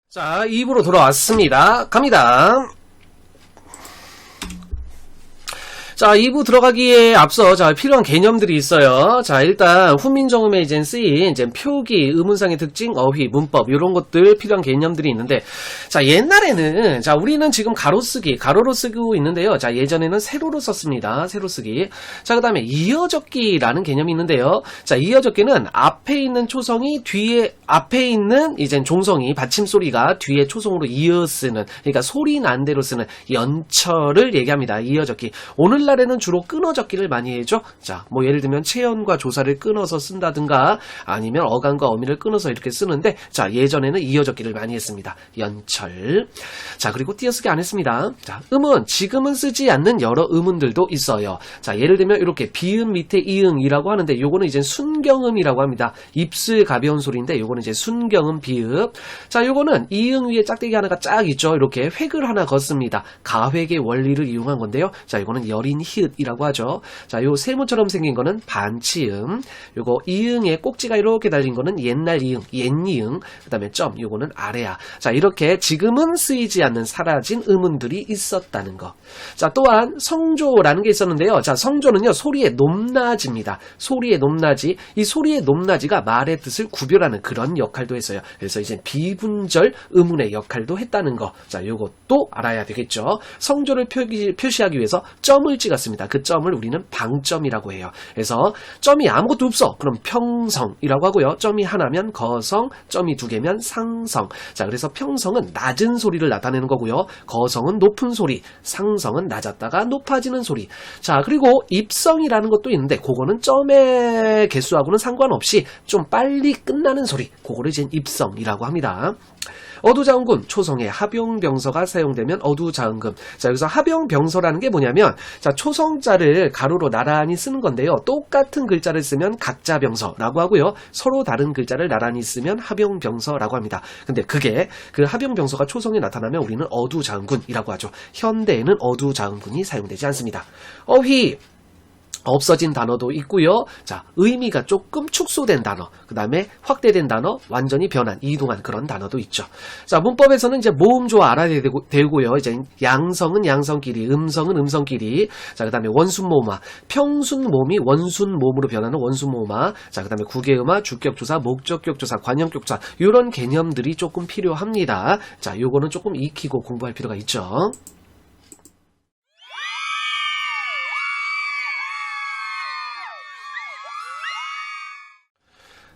자, 2부로 돌아왔습니다. 갑니다. 자, 2부 들어가기에 앞서 필요한 개념들이 있어요. 자, 일단 훈민정음에 이제 쓰인 이제 표기, 의문상의 특징, 어휘, 문법 이런 것들 필요한 개념들이 있는데, 자, 옛날에는 우리는 지금 가로로 쓰고 있는데요. 자, 예전에는 세로로 썼습니다. 세로 쓰기. 자, 그다음에 이어적기라는 개념이 있는데요. 자, 이어적기는 앞에 있는 초성이 앞에 있는 이제 종성이 받침 소리가 뒤에 초성으로 이어 쓰는, 그러니까 소리 난 대로 쓰는 연철을 얘기합니다. 이어적기. 오늘날에는 주로 끊어적기를 많이 해죠. 자, 뭐 예를 들면 체연과 조사를 끊어서 쓴다든가 아니면 어간과 어미를 끊어서 이렇게 쓰는데, 자, 예전에는 이어적기를 많이 했습니다. 연철. 자, 그리고 띄어쓰기 안 했습니다. 자, 음은 지금은 쓰지 않는 여러 음운들도 있어요. 자, 예를 들면 이렇게 비음 밑에 이응이라고 하는데 요거는 이제 순경음이라고 합니다. 입술 가벼운 소리인데 요거는 이제 순경음 비읍. 자, 요거는 이응 위에 짝대기 하나가 쫙 있죠. 이렇게 획을 하나 걷습니다. 가획의 원리를 이용한 건데요. 자, 이거는 여린 히읗이라고 하죠. 자, 요 세모처럼 생긴 거는 반치음. 요거 이응에 꼭지가 이렇게 달린 거는 옛날 이응, 옛이응. 그 다음에 점, 요거는 아래야. 자, 이렇게 지금은 쓰이지 않는 사라진 음운들이 있었다는 거. 자, 또한 성조라는 게 있었는데요. 자, 성조는요, 소리의 높낮이입니다. 소리의 높낮이. 이 소리의 높낮이가 말의 뜻을 구별하는 그런 역할도 했어요. 그래서 이제 비분절 음운의 역할도 했다는 거. 자, 요것도 알아야 되겠죠. 성조를 표시하기 위해서 점을 찍었습니다. 그 점을 우리는 방점이라고 해요. 그래서 점이 아무것도 없어. 그럼 평성이라고 하고요. 점이 하나면 거성, 점이 두 개면 상성. 자, 그래서 평성은 낮은 소리를 나타내는 거고요. 거성은 높은 소리, 상성은 낮았다가 높아지는 소리. 자, 그리고 입성이라는 것도 있는데 그거는 점의 개수하고는 상관없이 좀 빨리 끝나는 소리. 그거를 이제 입성이라고 합니다. 어두자음금, 초성에 합용병서가 사용되면 어두자음금. 자, 여기서 합용병서라는 게 뭐냐면, 자, 초성자를 가로로 나란히 쓰는 건데요. 똑같은 글자를 쓰면 각자병서라고 하고요. 서로 다른 글자를 나란히 쓰면 합용병서라고 합니다. 근데 그게 그 합용병서가 초성에 나타나면 우리는 어두자음군이라고 하죠. 현대에는 어두자음군이 사용되지 않습니다. 어휘. 없어진 단어도 있고요. 자, 의미가 조금 축소된 단어, 그 다음에 확대된 단어, 완전히 변한, 이동한 그런 단어도 있죠. 자, 문법에서는 이제 모음조화 알아야 되고요. 이제 양성은 양성끼리, 음성은 음성끼리. 자, 그 다음에 원순모음화, 평순모음이 원순모음으로 변하는 원순모음화. 자, 그 다음에 구개음화, 주격조사, 목적격조사, 관형격조사 이런 개념들이 조금 필요합니다. 자, 요거는 조금 익히고 공부할 필요가 있죠.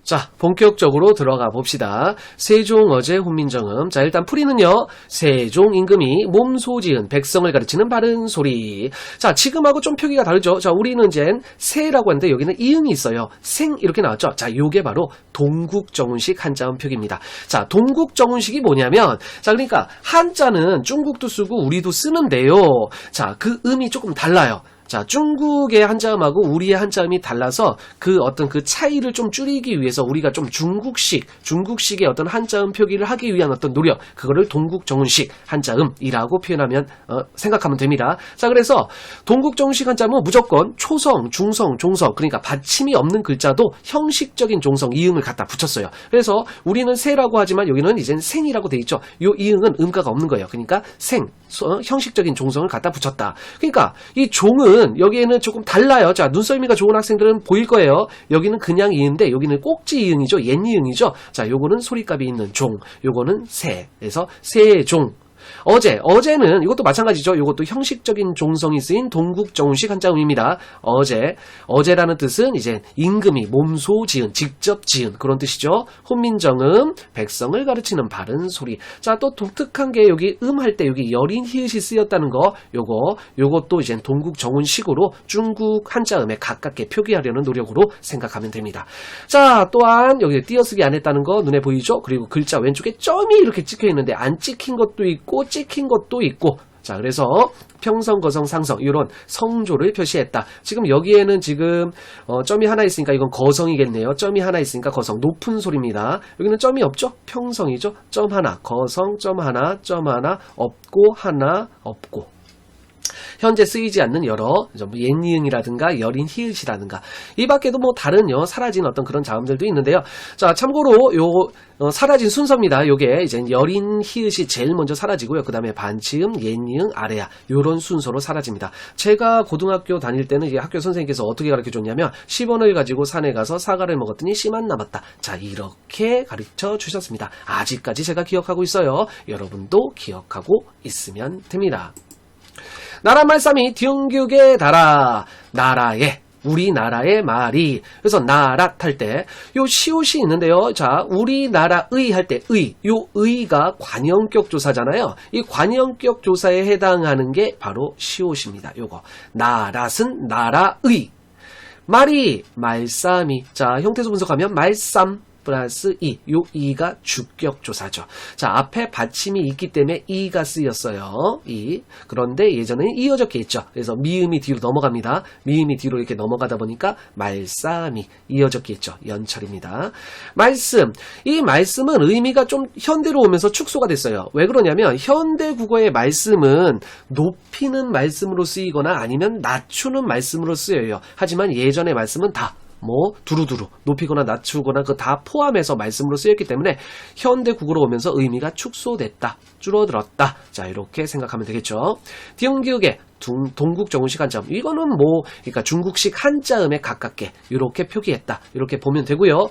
자, 본격적으로 들어가 봅시다. 세종, 어제, 훈민정음. 자, 일단 풀이는요. 세종 임금이 몸소지은 백성을 가르치는 바른 소리. 자, 지금하고 좀 표기가 다르죠. 자, 우리는 이제 세라고 하는데 여기는 이응이 있어요. 생 이렇게 나왔죠. 자, 요게 바로 동국정운식 한자음 표기입니다. 자, 동국정운식이 뭐냐면, 자, 그러니까 한자는 중국도 쓰고 우리도 쓰는데요. 자, 그 음이 조금 달라요. 자, 중국의 한자음하고 우리의 한자음이 달라서 그 어떤 그 차이를 좀 줄이기 위해서 우리가 좀 중국식의 어떤 한자음 표기를 하기 위한 어떤 노력, 그거를 동국정운식 한자음이라고 표현하면, 생각하면 됩니다. 자, 그래서 동국정운식 한자음은 무조건 초성, 중성, 종성, 그러니까 받침이 없는 글자도 형식적인 종성, 이응을 갖다 붙였어요. 그래서 우리는 세라고 하지만 여기는 이젠 생이라고 돼 있죠. 요 이응은 음가가 없는 거예요. 그러니까 생, 형식적인 종성을 갖다 붙였다. 그러니까 이 종은 여기에는 조금 달라요. 자, 눈썰미가 좋은 학생들은 보일 거예요. 여기는 그냥 이응인데 여기는 꼭지 이응이죠. 옛 이응이죠. 자, 요거는 소리값이 있는 종, 요거는 세. 그래서 세종. 어제는 이것도 마찬가지죠. 이것도 형식적인 종성이 쓰인 동국정운식 한자음입니다. 어제라는 뜻은 이제 임금이 몸소 지은, 직접 지은 그런 뜻이죠. 훈민정음, 백성을 가르치는 바른 소리. 자, 또 독특한 게 여기 할 때 여기 여린 히읗이 쓰였다는 거, 요것도 이제 동국정운식으로 중국 한자음에 가깝게 표기하려는 노력으로 생각하면 됩니다. 자, 또한 여기 띄어쓰기 안 했다는 거 눈에 보이죠? 그리고 글자 왼쪽에 점이 이렇게 찍혀 있는데 안 찍힌 것도 있고 찍힌 것도 있고. 자, 그래서 평성, 거성, 상성 이런 성조를 표시했다. 지금 여기에는 지금 점이 하나 있으니까 이건 거성이겠네요. 점이 하나 있으니까 거성, 높은 소리입니다. 여기는 점이 없죠? 평성이죠. 점 하나, 거성, 점 하나, 없고 하나, 없고. 현재 쓰이지 않는 여러 옛니은이라든가 여린 히읗이라든가 이 밖에도 뭐 다른 사라진 어떤 그런 자음들도 있는데요. 자, 참고로 사라진 순서입니다. 요게 이제 여린 히읗이 제일 먼저 사라지고요. 그 다음에 반치음, 옛니은, 아래야 요런 순서로 사라집니다. 제가 고등학교 다닐 때는 이제 학교 선생님께서 어떻게 가르쳐 줬냐면 10원을 가지고 산에 가서 사과를 먹었더니 씨만 남았다. 자, 이렇게 가르쳐 주셨습니다. 아직까지 제가 기억하고 있어요. 여러분도 기억하고 있으면 됩니다. 나라 말싸미 둥규게 달아 나라의 우리나라의 말이 그래서 나라 탈 때 요 시옷이 있는데요. 자, 우리나라의 할 때 요 의가 관형격 조사잖아요. 이 관형격 조사에 해당하는 게 바로 시옷입니다. 요거 나랏은 나라의 말이 말싸미 자 형태소 분석하면 말쌈 플러스 요 이가 주격조사죠. 자, 앞에 받침이 있기 때문에 이가 쓰였어요. 그런데 예전에는 이어적혀 있죠. 그래서 미음이 뒤로 넘어갑니다. 미음이 뒤로 이렇게 넘어가다 보니까 말싸미 이어적혀 있죠. 연철입니다. 말씀. 이 말씀은 의미가 좀 현대로 오면서 축소가 됐어요. 왜 그러냐면 현대 국어의 말씀은 높이는 말씀으로 쓰이거나 아니면 낮추는 말씀으로 쓰여요. 하지만 예전의 말씀은 다 두루두루 높이거나 낮추거나 그 다 포함해서 말씀으로 쓰였기 때문에 현대 국어로 오면서 의미가 축소됐다, 줄어들었다. 자, 이렇게 생각하면 되겠죠. 띄움기역의 동국정운식 한자음 이거는 그러니까 중국식 한자음에 가깝게 이렇게 표기했다. 이렇게 보면 되고요.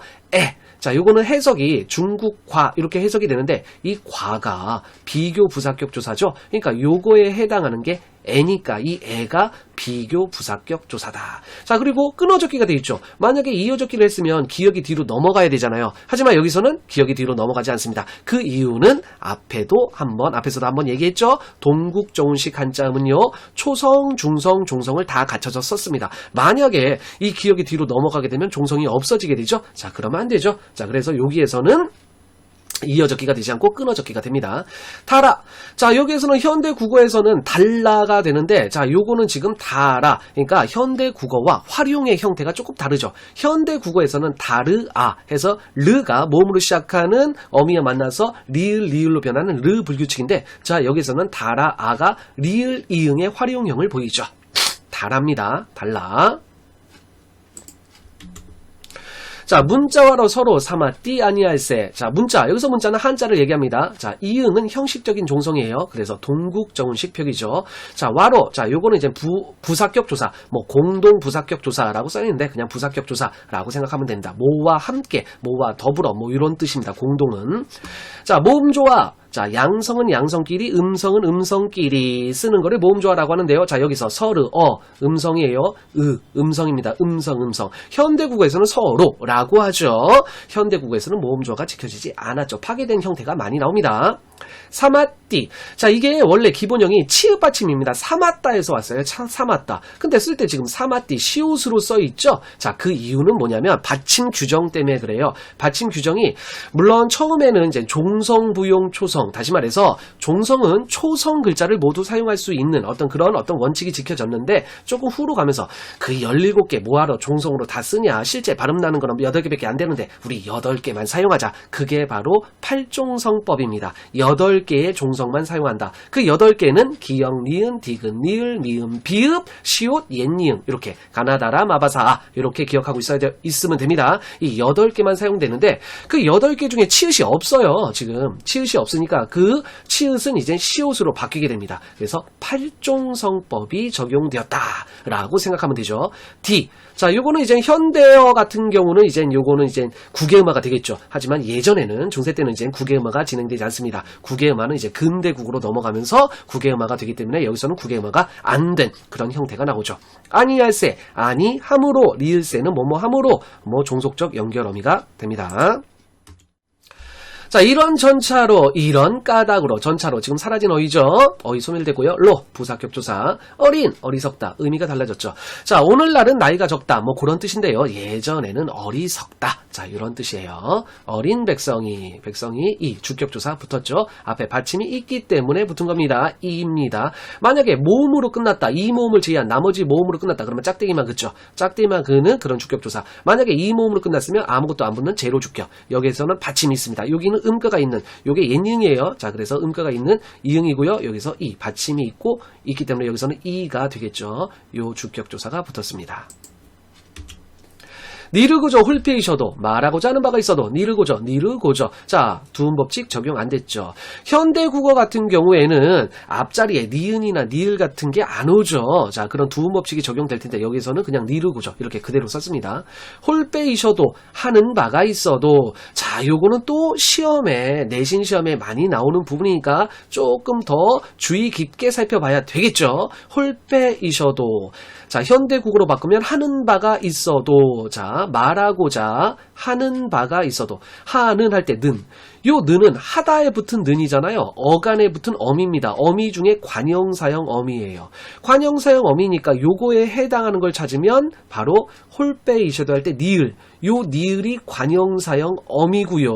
자, 요거는 해석이 중국과 이렇게 해석이 되는데 이 과가 비교 부사격 조사죠. 그러니까 요거에 해당하는 게 애니까 이 애가 비교 부사격 조사다. 자, 그리고 끊어적기가 돼 있죠. 만약에 이어적기를 했으면 기역이 뒤로 넘어가야 되잖아요. 하지만 여기서는 기역이 뒤로 넘어가지 않습니다. 그 이유는 앞에서도 한번 얘기했죠. 동국정운식 한자음은요. 초성, 중성, 종성을 다 갖춰서 썼습니다. 만약에 이 기역이 뒤로 넘어가게 되면 종성이 없어지게 되죠. 자, 그러면 안 되죠. 자, 그래서 여기에서는 이어적기가 되지 않고 끊어적기가 됩니다. 달아. 자, 여기에서는 현대 국어에서는 달라가 되는데, 자, 요거는 지금 달아. 그러니까 현대 국어와 활용의 형태가 조금 다르죠. 현대 국어에서는 다르아 해서 르가 모음으로 시작하는 어미와 만나서 리을로 변하는 르 불규칙인데, 자, 여기서는 달아아가 리을 이응의 활용형을 보이죠. 달합니다. 달라. 자, 문자와로 서로 삼았디 아니할세. 자, 문자. 여기서 문자는 한자를 얘기합니다. 자, 이응은 형식적인 종성이에요. 그래서 동국정운식 표기죠. 자, 와로. 자, 요거는 이제 부사격 조사. 공동 부사격 조사라고 써있는데 그냥 부사격 조사라고 생각하면 된다. 모와 함께, 모와 더불어, 이런 뜻입니다. 공동은. 자, 모음조화. 자, 양성은 양성끼리, 음성은 음성끼리 쓰는 거를 모음조화라고 하는데요. 자, 여기서 서르, 음성이에요. 음성입니다. 음성. 현대국어에서는 서로라고 하죠. 현대국어에서는 모음조화가 지켜지지 않았죠. 파괴된 형태가 많이 나옵니다. 사마띠. 자, 이게 원래 기본형이 치읓 받침입니다. 사마따에서 왔어요. 사마따. 근데 쓸 때 지금 사마띠 시옷으로 써있죠. 자, 그 이유는 뭐냐면 받침 규정 때문에 그래요. 받침 규정이 물론 처음에는 이제 종성, 부용, 초성. 다시 말해서 종성은 초성 글자를 모두 사용할 수 있는 어떤 원칙이 지켜졌는데 조금 후로 가면서 그 17개 뭐하러 종성으로 다 쓰냐. 실제 발음 나는 거는 8개밖에 안 되는데 우리 8개만 사용하자. 그게 바로 팔종성법입니다. 8개의 종성만 사용한다. 그 8개는 기역, 니은, 디귿, 니을, 미음, 비읍, 시옷, 옛니응 이렇게 가나다라, 마바사 이렇게 기억하고 있으면 됩니다. 이 8개만 사용되는데 그 8개 중에 치읓이 없어요. 지금 치읓이 없으니까 그 치읓은 이제 시옷으로 바뀌게 됩니다. 그래서 팔종성법이 적용되었다라고 생각하면 되죠. D. 자, 요거는 이제 현대어 같은 경우는 요거는 국외음화가 되겠죠. 하지만 예전에는 중세 때는 국외음화가 진행되지 않습니다. 국외음화는 이제 근대국으로 넘어가면서 국외음화가 되기 때문에 여기서는 국외음화가 안 된 그런 형태가 나오죠. 아니할세, 아니 함으로, 리을세는 뭐뭐함으로 종속적 연결 어미가 됩니다. 자, 이런 전차로, 이런 까닭으로, 전차로, 지금 사라진 어휘죠? 어휘 소멸되고요. 로, 부사격 조사. 어린, 어리석다. 의미가 달라졌죠. 자, 오늘날은 나이가 적다. 그런 뜻인데요. 예전에는 어리석다. 자, 이런 뜻이에요. 어린 백성이 이 주격 조사 붙었죠. 앞에 받침이 있기 때문에 붙은 겁니다. 이입니다. 만약에 모음으로 끝났다. 이 모음을 제외한 나머지 모음으로 끝났다. 그러면 짝대기만 긋죠. 짝대기만 그는 그런 주격 조사. 만약에 이 모음으로 끝났으면 아무것도 안 붙는 제로 주격. 여기에서는 받침이 있습니다. 여기는 여기서는 음가가 있는 요게 옛이응이에요. 자, 그래서 음가가 있는 이응이고요. 여기서 이 받침이 있기 때문에 여기서는 이가 되겠죠. 요 주격조사가 붙었습니다. 니르고저 홀페이셔도 말하고자 하는 바가 있어도 니르고저. 자, 두음법칙 적용 안 됐죠. 현대국어 같은 경우에는 앞자리에 니은이나 니을 같은 게 안 오죠. 자, 그런 두음법칙이 적용될 텐데 여기서는 그냥 니르고저 이렇게 그대로 썼습니다. 홀페이셔도 하는 바가 있어도 자, 요거는 또 시험에 내신 시험에 많이 나오는 부분이니까 조금 더 주의 깊게 살펴봐야 되겠죠. 홀페이셔도 자, 현대국어로 바꾸면 하는 바가 있어도 자, 말하고자 하는 바가 있어도 하는 할 때 는. 요 는은 하다에 붙은 는이잖아요. 어간에 붙은 어미입니다. 어미 중에 관형사형 어미예요. 관형사형 어미니까 요거에 해당하는 걸 찾으면 바로 홀빼이셔도 할 때 니을. 요 니을이 관형사형 어미고요.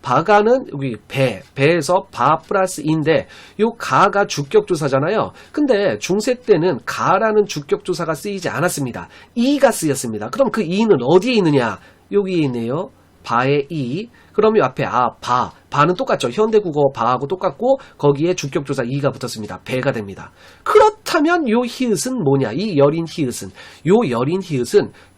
바가는 여기 배에서 바 플러스 인데 요 가가 주격조사잖아요. 근데 중세 때는 가라는 주격조사가 쓰이지 않았습니다. 이가 쓰였습니다. 그럼 그 이는 어디에 있느냐? 여기에 있네요. 바의 이. 그럼 이 앞에 바는 똑같죠. 현대국어 바하고 똑같고 거기에 주격조사 이가 붙었습니다. 배가 됩니다. 그렇다면 요 히읗은 뭐냐? 이 여린 히읗은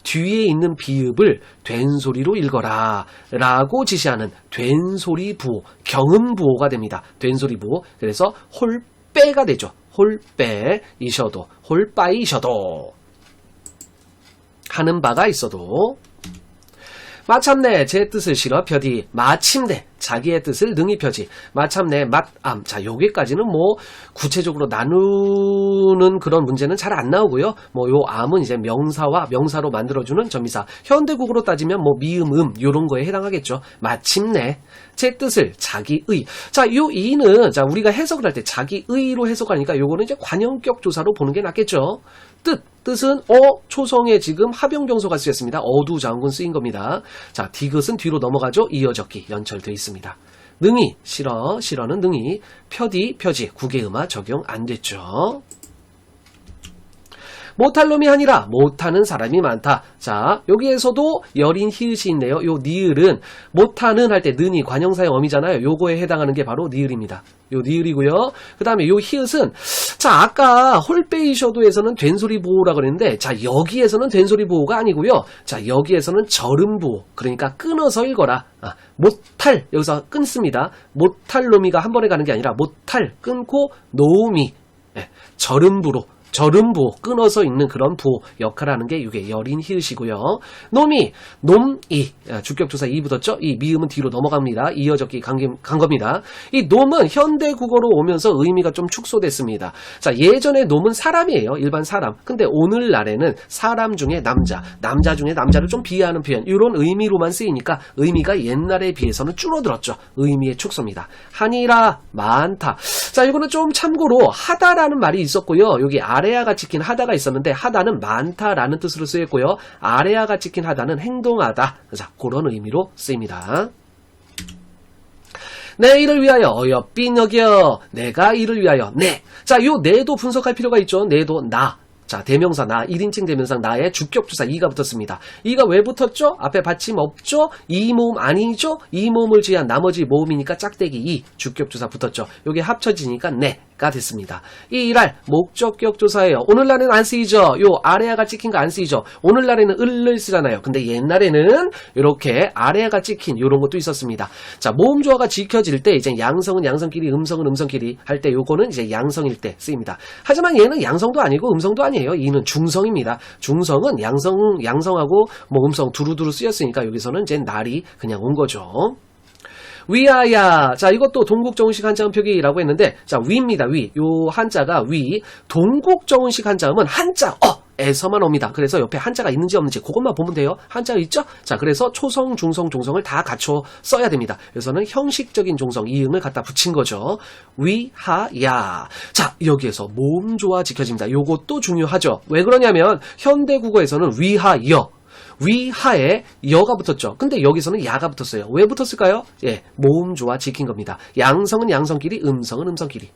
뒤에 있는 비읍을 된소리로 읽어라 라고 지시하는 된소리 부호, 경음부호가 됩니다. 된소리 부호. 그래서 홀빼가 되죠. 홀빼이셔도, 홀빠이셔도 하는 바가 있어도 마침내 제 뜻을 실어 펴디 마침내 자기의 뜻을 능히 펴지 마침내 맛암 자 여기까지는 뭐 구체적으로 나누는 그런 문제는 잘 안 나오고요. 뭐 요 암은 이제 명사와 명사로 만들어주는 전미사 현대국어로 따지면 뭐 미음 요런 거에 해당하겠죠. 마침내 제 뜻을 자기의 자 요 이는 자 우리가 해석을 할 때 자기의로 해석하니까 요거는 이제 관형격 조사로 보는 게 낫겠죠. 뜻은 초성에 지금 합용경소가 쓰였습니다. 어두장군 쓰인 겁니다. 자, 디귿은 뒤로 넘어가죠. 이어적기 연철되어 있습니다. 능이 실어는 능이 펴지 국외음화 적용 안 됐죠. 못할 놈이 아니라 못하는 사람이 많다. 자, 여기에서도 여린 히읗이 있네요. 요 니을은 못하는 할 때 는이 관형사의 어미잖아요. 요거에 해당하는 게 바로 니을입니다. 요 니을이고요. 그 다음에 요 히읗은 자 아까 홀빼이셔도에서는 된소리 보호라 그랬는데 자 여기에서는 된소리 보호가 아니고요. 자 여기에서는 절음 보호 그러니까 끊어서 읽어라. 못할 여기서 끊습니다. 못할 놈이가 한 번에 가는 게 아니라 못할 끊고 노미 절음부로 절음부 끊어서 읽는 그런 부 역할을 하는 게 이게 여린 히읗이고요. 놈이 주격조사 이 붙었죠. 이 미음은 뒤로 넘어갑니다. 이어적기 간 겁니다. 이 놈은 현대 국어로 오면서 의미가 좀 축소됐습니다. 자 예전에 놈은 사람이에요. 일반 사람. 근데 오늘날에는 사람 중에 남자 중에 남자를 좀 비하하는 표현 이런 의미로만 쓰이니까 의미가 옛날에 비해서는 줄어들었죠. 의미의 축소입니다. 하니라 많다. 자 이거는 좀 참고로 하다라는 말이 있었고요. 여기 아래아가 찍힌 하다가 있었는데 하다는 많다라는 뜻으로 쓰였고요. 아래아가 찍힌 하다는 행동하다. 자, 그런 의미로 쓰입니다. 내 일을 위하여 어여삐 여겨 내가 이를 위하여 내. 자, 요 내도 분석할 필요가 있죠. 내도 나. 자, 대명사 나, 1인칭 대명사 나에 주격조사 이가 붙었습니다. 이가 왜 붙었죠? 앞에 받침 없죠? 이 모음 아니죠? 이 모음을 제한 나머지 모음이니까 짝대기 이 주격조사 붙었죠. 요게 합쳐지니까 내가 됐습니다. 이 일할 목적격 조사예요. 오늘날에는 안 쓰이죠? 요 아래아가 찍힌 거 안 쓰이죠? 오늘날에는 을을 쓰잖아요. 근데 옛날에는 이렇게 아래아가 찍힌 요런 것도 있었습니다. 자, 모음 조화가 지켜질 때 이제 양성은 양성끼리, 음성은 음성끼리 할 때 요거는 이제 양성일 때 쓰입니다. 하지만 얘는 양성도 아니고 음성도 아니에요. 이는 중성입니다. 중성은 양성하고 뭐 음성 두루두루 쓰였으니까 여기서는 이제 날이 그냥 온 거죠. 위하야. 자, 이것도 동국정운식 한자음 표기라고 했는데, 자, 위입니다. 위. 요 한자가 위. 동국정운식 한자음은 한자 에서만 옵니다. 그래서 옆에 한자가 있는지 없는지 그것만 보면 돼요. 한자가 있죠? 자, 그래서 초성, 중성, 종성을 다 갖춰 써야 됩니다. 그래서는 형식적인 종성, 이음을 갖다 붙인 거죠. 위하야. 자, 여기에서 모음 조화 지켜집니다. 요것도 중요하죠. 왜 그러냐면 현대국어에서는 위하여. 위하에 여가 붙었죠. 근데 여기서는 야가 붙었어요. 왜 붙었을까요? 예, 모음 조화 지킨 겁니다. 양성은 양성끼리, 음성은 음성끼리.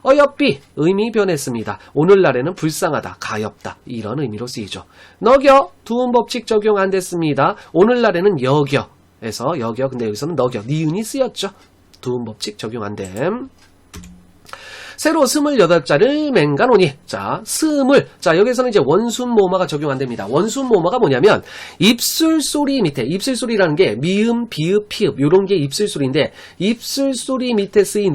어여삐 의미 변했습니다. 오늘날에는 불쌍하다, 가엾다 이런 의미로 쓰이죠. 너겨 두음법칙 적용 안 됐습니다. 오늘날에는 여겨 해서 여겨. 근데 여기서는 너겨. 니은이 쓰였죠. 두음법칙 적용 안 됨. 새로 28자를 맹가노니. 자, 스물. 자, 여기서는 이제 원순모마가 적용 안 됩니다. 원순모마가 뭐냐면, 입술소리 밑에, 입술소리라는 게 미음, 비읍, 피읍, 요런 게 입술소리인데, 입술소리 밑에 쓰인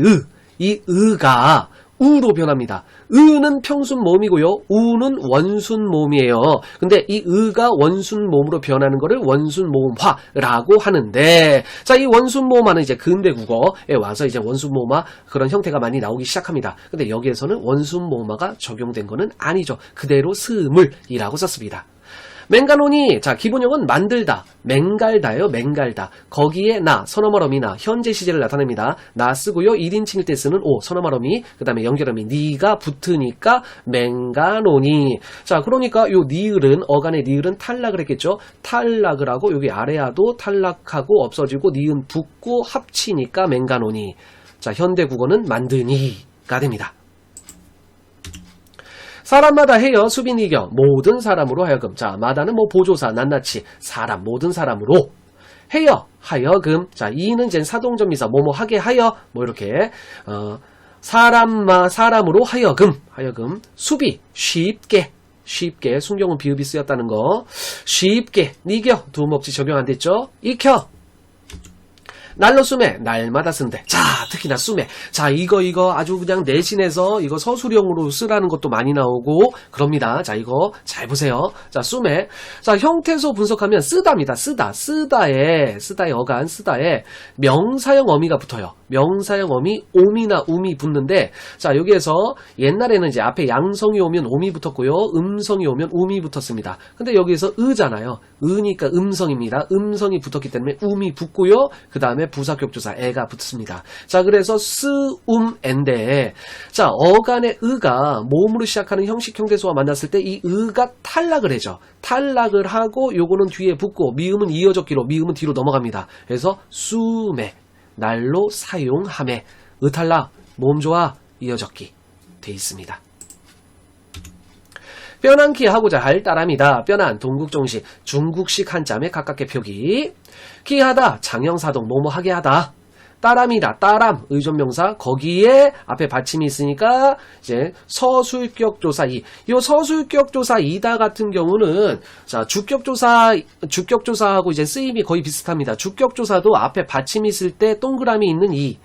이 의가 우로 변합니다. 의는 평순모음이고요. 우는 원순모음이에요. 근데 이 의가 원순모음으로 변하는 거를 원순모음화라고 하는데, 자, 이 원순모음화는 이제 근대 국어에 와서 이제 원순모음화 그런 형태가 많이 나오기 시작합니다. 근데 여기에서는 원순모음화가 적용된 거는 아니죠. 그대로 스물이라고 썼습니다. 맹가노니, 자, 기본형은 만들다, 맹갈다예요. 맹갈다. 거기에 나, 서너말어미나, 현재 시제를 나타냅니다. 나 쓰고요. 1인칭일 때 쓰는 오, 서너말어미, 그 다음에 연결어미, 니가 붙으니까 맹가노니. 자, 그러니까 요 니을은, 어간의 니을은 탈락을 했겠죠. 탈락을 하고 여기 아래아도 탈락하고 없어지고 니은 붙고 합치니까 맹가노니. 자, 현대 국어는 만드니가 됩니다. 사람마다 해요. 수빈이경. 모든 사람으로 하여금. 자, 마다는 뭐 보조사, 낱낱이. 사람, 모든 사람으로. 해요. 하여금. 자, 이는 이제 사동전미사. 뭐뭐 하게 하여. 뭐 이렇게. 사람으로 하여금. 하여금. 수비. 쉽게. 쉽게. 순경은 비읍이 쓰였다는 거. 쉽게. 니겨. 두음법칙 적용 안 됐죠? 익혀. 날로 쓰매, 날마다 쓴대. 자, 특히나 쓰매. 자, 이거 아주 그냥 내신에서 이거 서술형으로 쓰라는 것도 많이 나오고 그럽니다. 자, 이거 잘 보세요. 자, 쓰매. 자, 형태소 분석하면 쓰다입니다. 쓰다에 어간, 쓰다에 명사형 어미가 붙어요. 명사형 어미, 옴이나 um이 붙는데, 자, 여기에서 옛날에는 이제 앞에 양성이 오면 옴이 붙었고요. 음성이 오면 um이 붙었습니다. 근데 여기에서 의잖아요. 의니까 음성입니다. 음성이 붙었기 때문에 um이 붙고요. 그 다음에 부사격조사 애가 붙습니다. 자, 그래서 쓰움앤데, 자, 어간의 의가 모음으로 시작하는 형식 형대소와 만났을 때 이 의가 탈락을 해죠. 탈락을 하고 요거는 뒤에 붙고 미음은 이어졌기로 미음은 뒤로 넘어갑니다. 그래서 수매, 날로 사용함에 의탈락, 모음조화, 이어졌기 돼 있습니다. 뼈난키 하고자 할 따람이다. 뼈난 동국종식 중국식 한자매 가깝게 표기. 키하다 장형사동 뭐뭐하게 하다. 따람이다. 따람 의존명사 거기에 앞에 받침이 있으니까 이제 서술격조사 이 서술격조사 이다 같은 경우는 자 주격조사하고 이제 쓰임이 거의 비슷합니다. 주격조사도 앞에 받침이 있을 때 동그라미 있는 이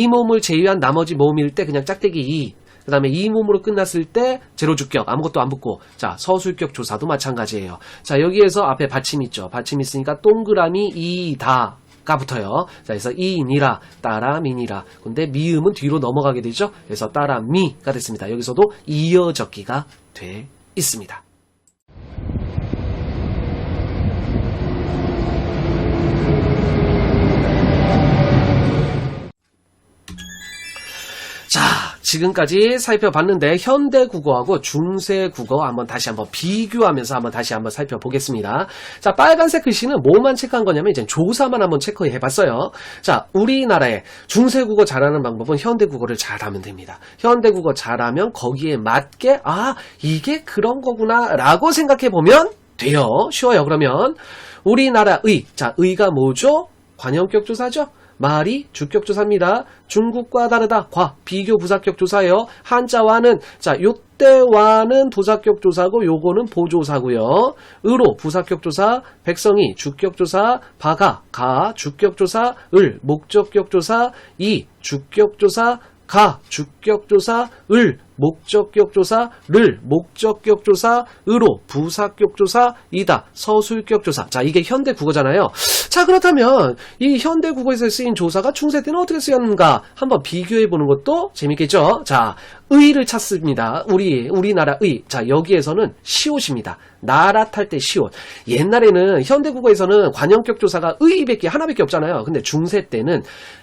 모음을 제외한 나머지 모음일 때 그냥 짝대기 이. 그 다음에 이 모음으로 끝났을 때 제로 주격 아무것도 안 붙고 자 서술격 조사도 마찬가지예요. 자 여기에서 앞에 받침 있죠. 받침 있으니까 동그라미 이다 가 붙어요. 자 그래서 이니라 따라미니라. 근데 미음은 뒤로 넘어가게 되죠. 그래서 따라미가 됐습니다. 여기서도 이어적기가 돼 있습니다. 자, 지금까지 살펴봤는데 현대국어하고 중세국어 다시 한번 비교하면서 다시 한번 살펴보겠습니다. 자, 빨간색 글씨는 뭐만 체크한 거냐면 이제 조사만 한번 체크해봤어요. 자, 우리나라의 중세국어 잘하는 방법은 현대국어를 잘하면 됩니다. 현대국어 잘하면 거기에 맞게 이게 그런 거구나 라고 생각해보면 돼요. 쉬워요. 그러면 우리나라의, 자, 의가 뭐죠? 관형격 조사죠? 말이 주격조사입니다. 중국과 다르다. 비교 부사격조사예요. 한자와는 자 요때와는 부사격조사고 요거는 보조사고요. 의로 부사격조사, 백성이 주격조사, 가 주격조사, 목적격조사, 주격조사, 주격조사, 목적격조사, 목적격조사, 의로 부사격조사, 이다 서술격조사. 자 이게 현대국어잖아요. 자 그렇다면 이 현대국어에서 쓰인 조사가 중세 때는 어떻게 쓰였는가 한번 비교해보는 것도 재밌겠죠. 자 의를 찾습니다. 우리나라 의. 자 여기에서는 시옷입니다. 나라 탈 때 시옷. 옛날에는 현대국어에서는 관형격 조사가 의밖에 하나밖에 없잖아요. 근데 중세 때는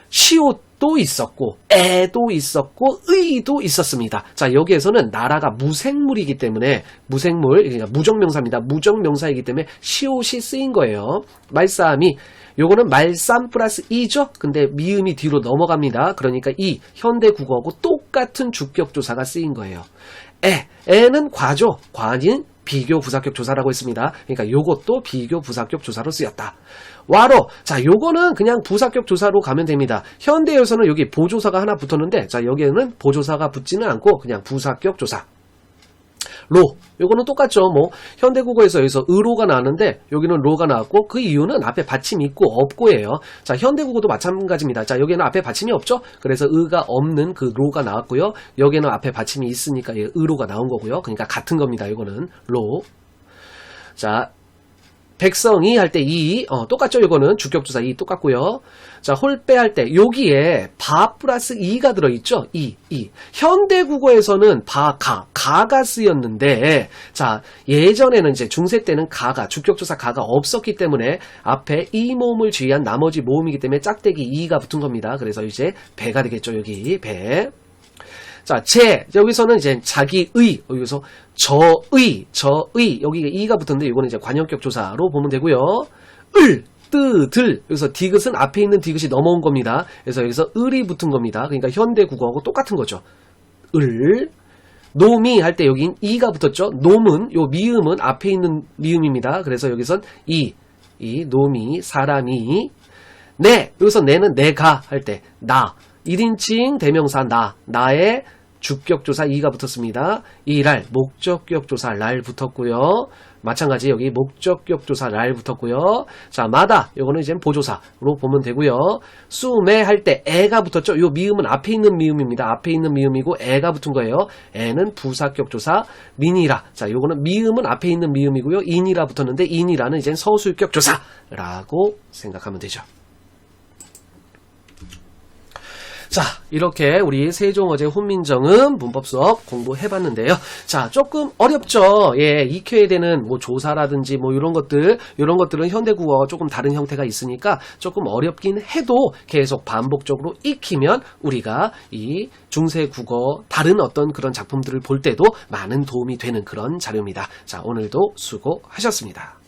시옷도 있었고 애도 있었고 의도 있었습니다. 자 여기에서는 나라가 무생물이기 때문에 무생물 그러니까 무정명사입니다. 무정명사이기 때문에 시옷이 쓰인 거예요. 말싸움이 요거는 말쌈 플러스 이죠. 근데 미음이 뒤로 넘어갑니다. 그러니까 이 현대국어하고 똑같은 주격조사가 쓰인 거예요. 애는 과죠. 과는 비교 부사격 조사라고 했습니다. 그러니까 요것도 비교 부사격 조사로 쓰였다. 와로. 자, 요거는 그냥 부사격 조사로 가면 됩니다. 현대에서는 여기 보조사가 하나 붙었는데, 자, 여기에는 보조사가 붙지는 않고 그냥 부사격 조사. 로. 요거는 똑같죠. 뭐 현대국어에서 여기서 의로가 나왔는데 여기는 로가 나왔고 그 이유는 앞에 받침이 있고 없고예요. 자, 현대국어도 마찬가지입니다. 자, 여기는 앞에 받침이 없죠. 그래서 의가 없는 그 로가 나왔고요. 여기는 앞에 받침이 있으니까 의로가 나온 거고요. 그러니까 같은 겁니다. 이거는 로. 자, 백성이 할 때 이, 똑같죠? 이거는 주격조사 이 똑같고요. 자, 홀빼 할 때 여기에 바 플러스 이가 들어있죠? 이. 현대국어에서는 가가 쓰였는데, 자, 예전에는 이제 중세 때는 주격조사 가가 없었기 때문에 앞에 이 모음을 지휘한 나머지 모음이기 때문에 짝대기 이가 붙은 겁니다. 그래서 이제 배가 되겠죠? 여기 배. 자, 여기서는 이제 자기의, 여기서 저의, 여기 이가 붙었는데 이거는 이제 관형격 조사로 보면 되고요. 들, 여기서 디귿은 앞에 있는 디귿이 넘어온 겁니다. 그래서 여기서 을이 붙은 겁니다. 그러니까 현대 국어하고 똑같은 거죠. 놈이 할 때 여긴 이가 붙었죠. 놈은, 요 미음은 앞에 있는 미음입니다. 그래서 여기선 이 놈이, 사람이, 여기서 내는 내가 할 때, 1인칭 대명사 나의 주격조사 이가 붙었습니다. 이랄 목적격조사 랄 붙었고요. 마찬가지 여기 목적격조사 랄 붙었고요. 자, 마다 요거는 이제 보조사로 보면 되고요. 수매 할 때 애가 붙었죠. 요 미음은 앞에 있는 미음입니다. 앞에 있는 미음이고 애가 붙은 거예요. 애는 부사격조사 민이라. 자, 요거는 미음은 앞에 있는 미음이고요. 인이라 붙었는데 인이라는 이제 서술격조사라고 생각하면 되죠. 자, 이렇게 우리 세종어제 훈민정음 문법 수업 공부해봤는데요. 자, 조금 어렵죠. 예, 익혀야 되는 뭐 조사라든지 뭐 이런 것들은 현대국어 조금 다른 형태가 있으니까 조금 어렵긴 해도 계속 반복적으로 익히면 우리가 이 중세국어 다른 어떤 그런 작품들을 볼 때도 많은 도움이 되는 그런 자료입니다. 자, 오늘도 수고하셨습니다.